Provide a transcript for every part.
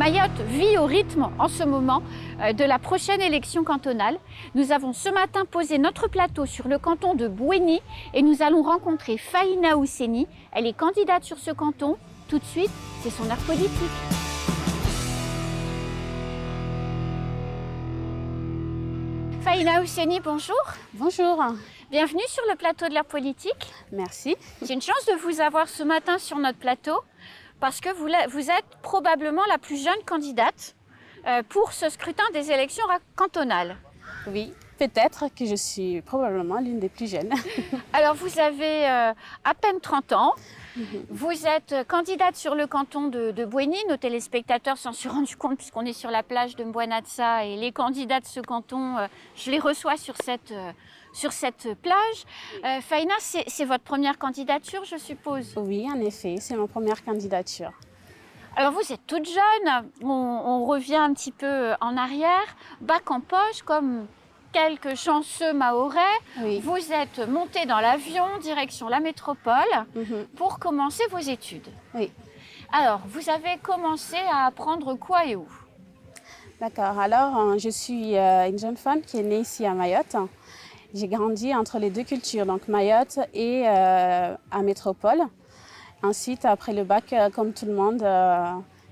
Mayotte vit au rythme en ce moment de la prochaine élection cantonale. Nous avons ce matin posé notre plateau sur le canton de Bouéni et nous allons rencontrer Faïna Ousseni. Elle est candidate sur ce canton. Tout de suite, c'est son heure politique. Faïna Ousseni, bonjour. Bonjour. Bienvenue sur le plateau de l'heure politique. Merci. J'ai une chance de vous avoir ce matin sur notre plateau parce que vous êtes probablement la plus jeune candidate pour ce scrutin des élections cantonales. Oui, peut-être que je suis probablement l'une des plus jeunes. Alors vous avez à peine 30 ans. Vous êtes candidate sur le canton de Bouéni. Nos téléspectateurs s'en sont rendus compte puisqu'on est sur la plage de Mbouanatsa et les candidats de ce canton, je les reçois sur cette plage. Faïna, c'est votre première candidature, je suppose? Oui, en effet, c'est ma première candidature. Alors vous êtes toute jeune, on revient un petit peu en arrière, bac en poche comme quelques chanceux Mahorais. Oui. Vous êtes montée dans l'avion direction la métropole pour commencer vos études. Oui. Alors, vous avez commencé à apprendre quoi et où? D'accord, alors je suis une jeune femme qui est née ici à Mayotte. J'ai grandi entre les deux cultures, donc Mayotte et à métropole. Ensuite, après le bac, comme tout le monde,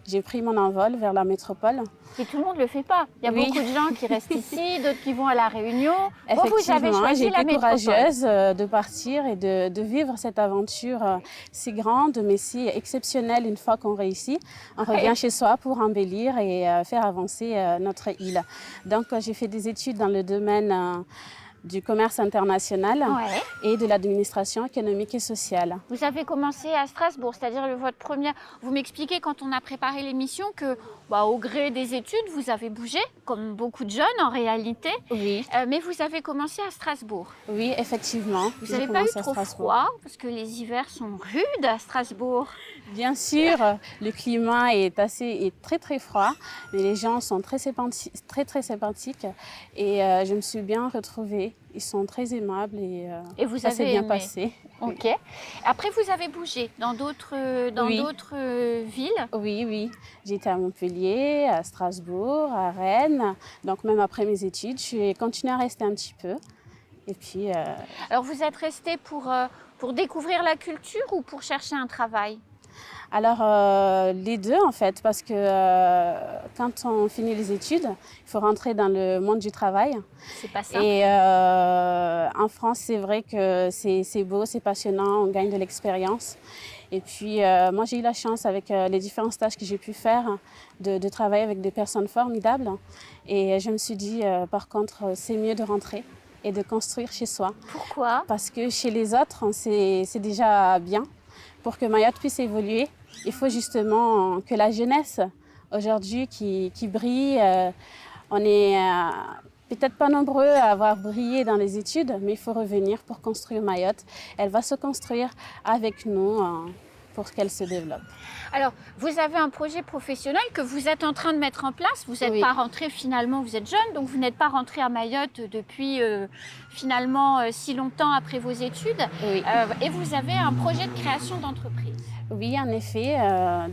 j'ai pris mon envol vers la métropole. Et tout le monde ne le fait pas. Il y a beaucoup de gens qui restent ici, d'autres qui vont à La Réunion. Effectivement, j'ai été courageuse de partir et de vivre cette aventure si grande, mais si exceptionnelle une fois qu'on réussit. On revient chez soi pour embellir et faire avancer notre île. Donc, j'ai fait des études dans le domaine du commerce international et de l'administration économique et sociale. Vous avez commencé à Strasbourg, c'est-à-dire votre première... Vous m'expliquez quand on a préparé l'émission que, au gré des études, vous avez bougé, comme beaucoup de jeunes en réalité. Oui. Mais vous avez commencé à Strasbourg. Oui, effectivement. Vous n'avez pas eu trop froid, parce que les hivers sont rudes à Strasbourg. Bien sûr, le climat est très très froid, mais les gens sont très sympathiques et je me suis bien retrouvée. Ils sont très aimables et ça s'est bien passé. Ok. Après, vous avez bougé dans d'autres villes? Oui. J'étais à Montpellier, à Strasbourg, à Rennes. Donc même après mes études, j'ai continué à rester un petit peu. Et puis. Alors vous êtes resté pour découvrir la culture ou pour chercher un travail? Alors, les deux en fait, parce que quand on finit les études, il faut rentrer dans le monde du travail. C'est pas simple. Et en France, c'est vrai que c'est beau, c'est passionnant, on gagne de l'expérience. Et puis, moi, j'ai eu la chance avec les différents stages que j'ai pu faire de travailler avec des personnes formidables. Et je me suis dit, par contre, c'est mieux de rentrer et de construire chez soi. Pourquoi? Parce que chez les autres, c'est déjà bien. Pour que Mayotte puisse évoluer, il faut justement que la jeunesse aujourd'hui qui brille, on est peut-être pas nombreux à avoir brillé dans les études, mais il faut revenir pour construire Mayotte. Elle va se construire avec nous pour qu'elle se développe. Alors, vous avez un projet professionnel que vous êtes en train de mettre en place. Vous n'êtes pas rentré finalement, vous êtes jeune, donc vous n'êtes pas rentré à Mayotte depuis finalement si longtemps après vos études. Oui. Et vous avez un projet de création d'entreprise. Oui, en effet,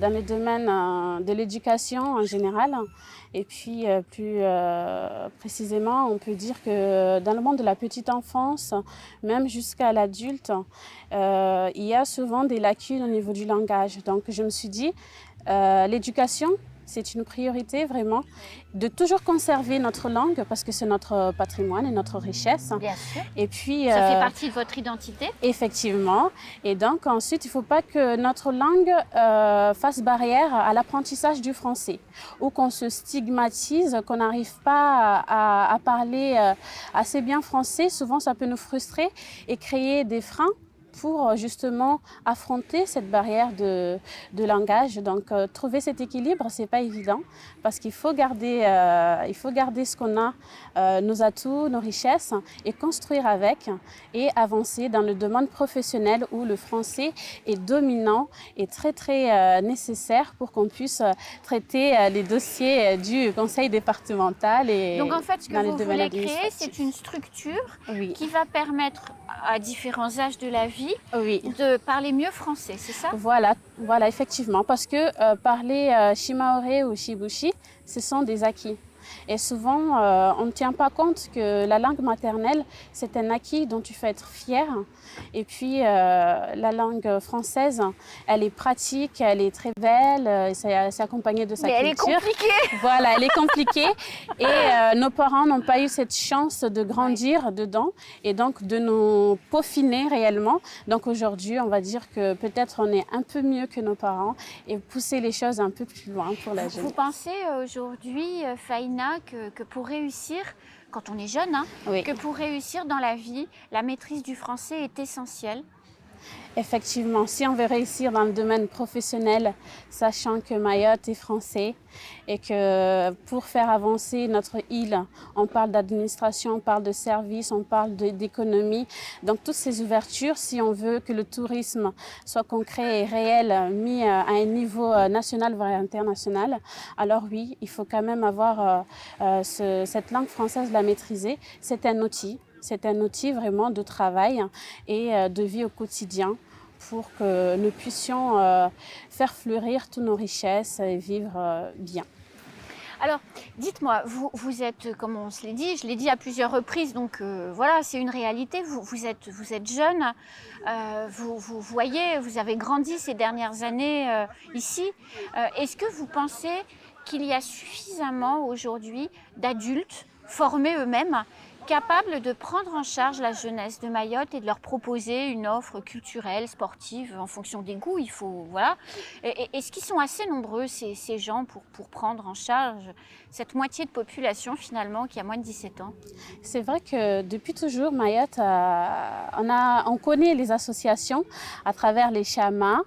dans le domaine de l'éducation en général. Et puis, plus précisément, on peut dire que dans le monde de la petite enfance, même jusqu'à l'adulte, il y a souvent des lacunes au niveau du langage. Donc, je me suis dit, l'éducation, c'est une priorité vraiment, de toujours conserver notre langue parce que c'est notre patrimoine et notre richesse. Bien sûr. Et puis, ça fait partie de votre identité. Effectivement. Et donc ensuite, il ne faut pas que notre langue fasse barrière à l'apprentissage du français ou qu'on se stigmatise, qu'on n'arrive pas à parler assez bien français. Souvent, ça peut nous frustrer et créer des freins pour justement affronter cette barrière de langage. Donc trouver cet équilibre, c'est pas évident parce qu'il faut garder ce qu'on a, nos atouts, nos richesses et construire avec et avancer dans le domaine professionnel où le français est dominant et très très nécessaire pour qu'on puisse traiter les dossiers du conseil départemental et donc en fait ce que vous voulez créer, c'est une structure oui. qui va permettre à différents âges de la vie envie Oui. de parler mieux français, c'est ça? Voilà, voilà, effectivement, parce que parler Shimaoré ou Shibushi, ce sont des acquis. Et souvent, on ne tient pas compte que la langue maternelle, c'est un acquis dont tu peux être fier. Et puis, la langue française, elle est pratique, elle est très belle, c'est accompagné de sa Mais culture. elle est compliquée. Voilà, elle est compliquée. Et nos parents n'ont pas eu cette chance de grandir dedans et donc de nous peaufiner réellement. Donc aujourd'hui, on va dire que peut-être on est un peu mieux que nos parents et pousser les choses un peu plus loin pour la jeunesse. Vous pensez aujourd'hui, Faïna, que pour réussir, quand on est jeune, hein, Oui. que pour réussir dans la vie, la maîtrise du français est essentielle? Effectivement, si on veut réussir dans le domaine professionnel, sachant que Mayotte est français et que pour faire avancer notre île, on parle d'administration, on parle de services, on parle d'économie. Donc toutes ces ouvertures, si on veut que le tourisme soit concret et réel, mis à un niveau national voire international, alors oui, il faut quand même avoir cette langue française, la maîtriser. C'est un outil. C'est un outil vraiment de travail et de vie au quotidien pour que nous puissions faire fleurir toutes nos richesses et vivre bien. Alors, dites-moi, vous êtes, comme on se l'est dit, je l'ai dit à plusieurs reprises, donc voilà, c'est une réalité, vous êtes jeune, vous voyez, vous avez grandi ces dernières années ici. Est-ce que vous pensez qu'il y a suffisamment aujourd'hui d'adultes formés eux-mêmes, capables de prendre en charge la jeunesse de Mayotte et de leur proposer une offre culturelle, sportive, en fonction des goûts, il faut, voilà. Est-ce qu'ils sont assez nombreux, ces gens, pour prendre en charge cette moitié de population, finalement, qui a moins de 17 ans? C'est vrai que depuis toujours, Mayotte, on connaît les associations à travers les chamas,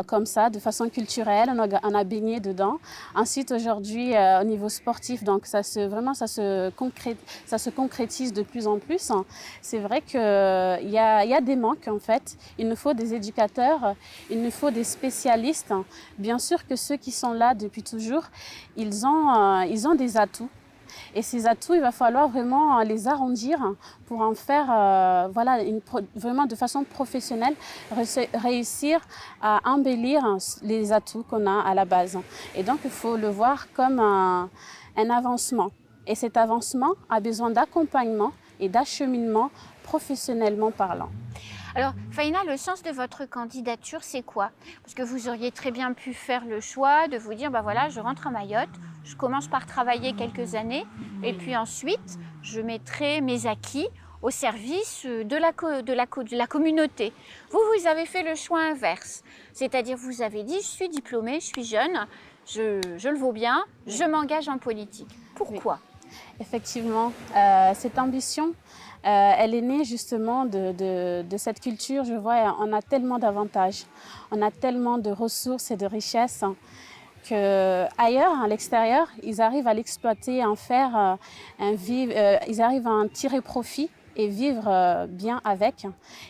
comme ça, de façon culturelle, on a baigné dedans. Ensuite, aujourd'hui, au niveau sportif, donc ça se concrétise de plus en plus. C'est vrai qu'il y a des manques en fait. Il nous faut des éducateurs, il nous faut des spécialistes. Bien sûr que ceux qui sont là depuis toujours, ils ont des atouts. Et ces atouts, il va falloir vraiment les arrondir pour en faire, vraiment de façon professionnelle, réussir à embellir les atouts qu'on a à la base. Et donc, il faut le voir comme un avancement. Et cet avancement a besoin d'accompagnement et d'acheminement professionnellement parlant. Alors, Faïna, le sens de votre candidature, c'est quoi? Parce que vous auriez très bien pu faire le choix de vous dire, bah voilà, je rentre à Mayotte, je commence par travailler quelques années, et puis ensuite, je mettrai mes acquis au service de la communauté. Vous avez fait le choix inverse, c'est-à-dire vous avez dit, je suis diplômée, je suis jeune, je le vaux bien, je m'engage en politique. Pourquoi? Effectivement, cette ambition, elle est née justement de cette culture. Je vois, on a tellement d'avantages, on a tellement de ressources et de richesses qu'ailleurs, à l'extérieur, ils arrivent à l'exploiter, à en faire ils arrivent à en tirer profit et vivre bien avec.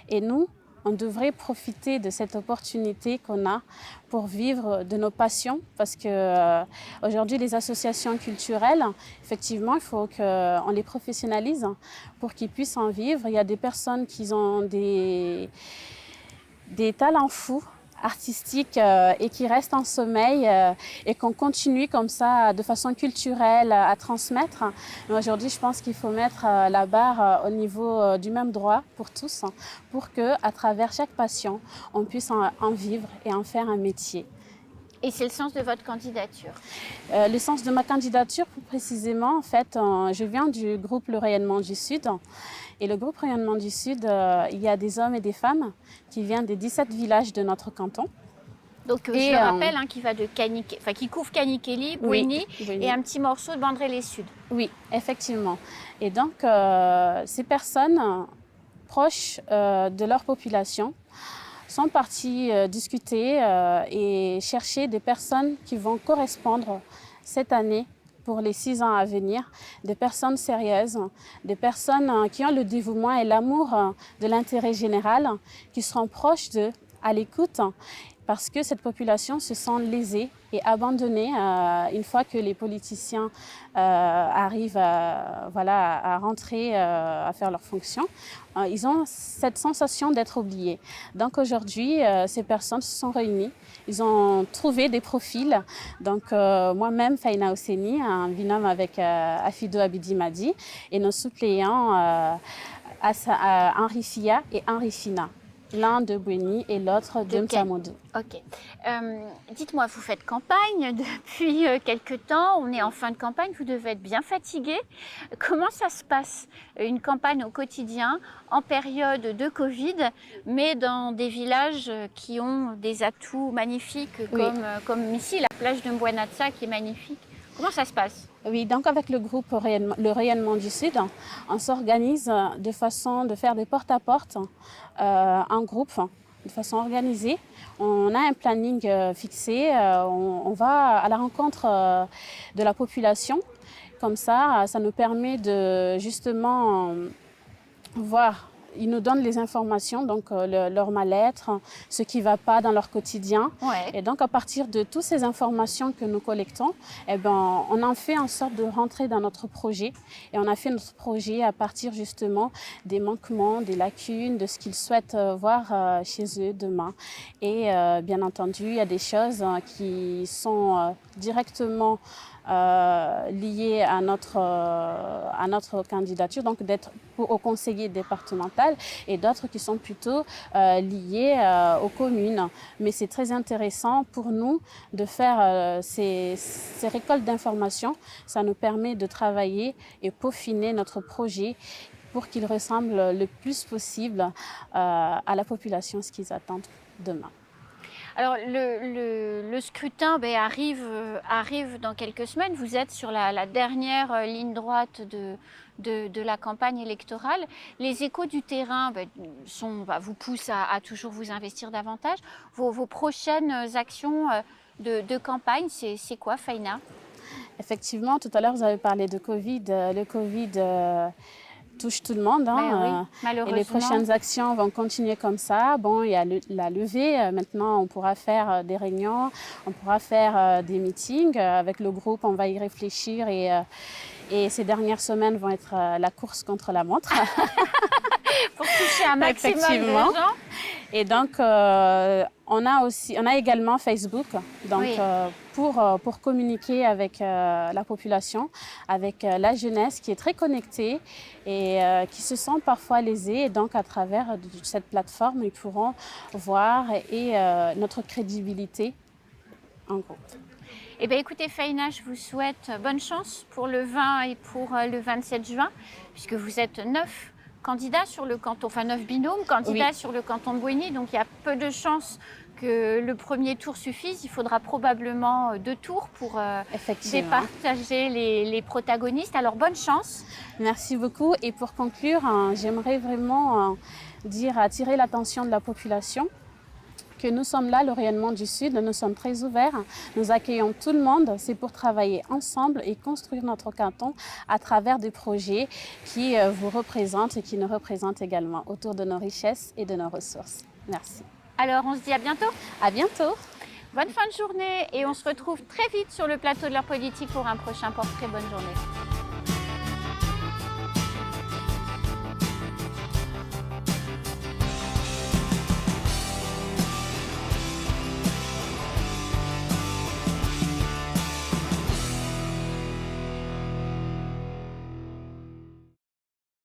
Et nous, on devrait profiter de cette opportunité qu'on a pour vivre de nos passions parce que aujourd'hui les associations culturelles, effectivement, il faut qu'on les professionnalise pour qu'ils puissent en vivre. Il y a des personnes qui ont des talents fous artistiques et qui restent en sommeil et qu'on continue comme ça de façon culturelle à transmettre. Mais aujourd'hui, je pense qu'il faut mettre la barre au niveau du même droit pour tous pour qu'à travers chaque passion, on puisse en vivre et en faire un métier. Et c'est le sens de votre candidature? Le sens de ma candidature, plus précisément, en fait, je viens du groupe Le Rayonnement du Sud. Et le groupe Rayonnement du Sud, il y a des hommes et des femmes qui viennent des 17 villages de notre canton. Donc je le rappelle, qui couvre Kanikeli, Bouéni, et un petit morceau de Bandrélé-Sud. Oui, effectivement. Et donc, ces personnes proches de leur population sont partis discuter et chercher des personnes qui vont correspondre cette année pour les 6 ans à venir, des personnes sérieuses, des personnes qui ont le dévouement et l'amour de l'intérêt général, qui seront proches d'eux, à l'écoute parce que cette population se sent lésée et abandonnée une fois que les politiciens arrivent à rentrer, à faire leurs fonctions. Ils ont cette sensation d'être oubliés. Donc aujourd'hui, ces personnes se sont réunies. Ils ont trouvé des profils. Donc moi-même, Faina Osseni, un binôme avec Afido Abidi Madi, et nos suppléants Henri Fia et Henri Fina. L'un de Bouéni et l'autre de Mtsamodou. Ok. Dites-moi, vous faites campagne depuis quelque temps, on est en fin de campagne, vous devez être bien fatigué. Comment ça se passe, une campagne au quotidien, en période de Covid, mais dans des villages qui ont des atouts magnifiques, comme ici, la plage de Mbouanatsa qui est magnifique. Comment ça se passe? Oui, donc avec le groupe Le Rayonnement du Sud, on s'organise de façon de faire des porte-à-porte en groupe, de façon organisée. On a un planning fixé, on va à la rencontre de la population. Comme ça nous permet de justement voir. Ils nous donnent les informations, donc leur mal-être, ce qui ne va pas dans leur quotidien. Ouais. Et donc, à partir de toutes ces informations que nous collectons, eh ben, on en fait en sorte de rentrer dans notre projet. Et on a fait notre projet à partir justement des manquements, des lacunes, de ce qu'ils souhaitent voir chez eux demain. Et bien entendu, il y a des choses qui sont directement liées à notre candidature, donc d'être au conseiller départemental, et d'autres qui sont plutôt liées aux communes. Mais c'est très intéressant pour nous de faire ces récoltes d'informations. Ça nous permet de travailler et peaufiner notre projet pour qu'il ressemble le plus possible à la population, ce qu'ils attendent demain. Alors, le scrutin arrive dans quelques semaines. Vous êtes sur la dernière ligne droite de la campagne électorale. Les échos du terrain vous poussent à toujours vous investir davantage. Vos prochaines actions de campagne, c'est quoi, Faina? Effectivement, tout à l'heure, vous avez parlé de Covid. Le Covid touche tout le monde. Oui, malheureusement. Et les prochaines actions vont continuer comme ça. Bon, il y a la levée. Maintenant, on pourra faire des réunions, on pourra faire des meetings. Avec le groupe, on va y réfléchir. Et ces dernières semaines vont être la course contre la montre. Pour toucher un maximum de gens. Et donc, on a également Facebook, donc, oui. Pour communiquer avec la population, avec la jeunesse qui est très connectée et qui se sent parfois lésée. Et donc, à travers cette plateforme, ils pourront voir notre crédibilité en groupe. Eh bien, écoutez, Faina, je vous souhaite bonne chance pour le 20 et pour le 27 juin, puisque vous êtes 9 candidats sur le canton, enfin 9 binômes candidats sur le canton de Bouéni, donc il y a peu de chances que le premier tour suffise. Il faudra probablement 2 tours pour départager les protagonistes. Alors, bonne chance. Merci beaucoup. Et pour conclure, j'aimerais vraiment attirer l'attention de la population que nous sommes là, le Rayonnement du Sud, nous sommes très ouverts, nous accueillons tout le monde, c'est pour travailler ensemble et construire notre canton à travers des projets qui vous représentent et qui nous représentent également autour de nos richesses et de nos ressources. Merci. Alors, on se dit à bientôt. À bientôt. Bonne fin de journée et on se retrouve très vite sur le plateau de l'heure politique pour un prochain portrait. Bonne journée.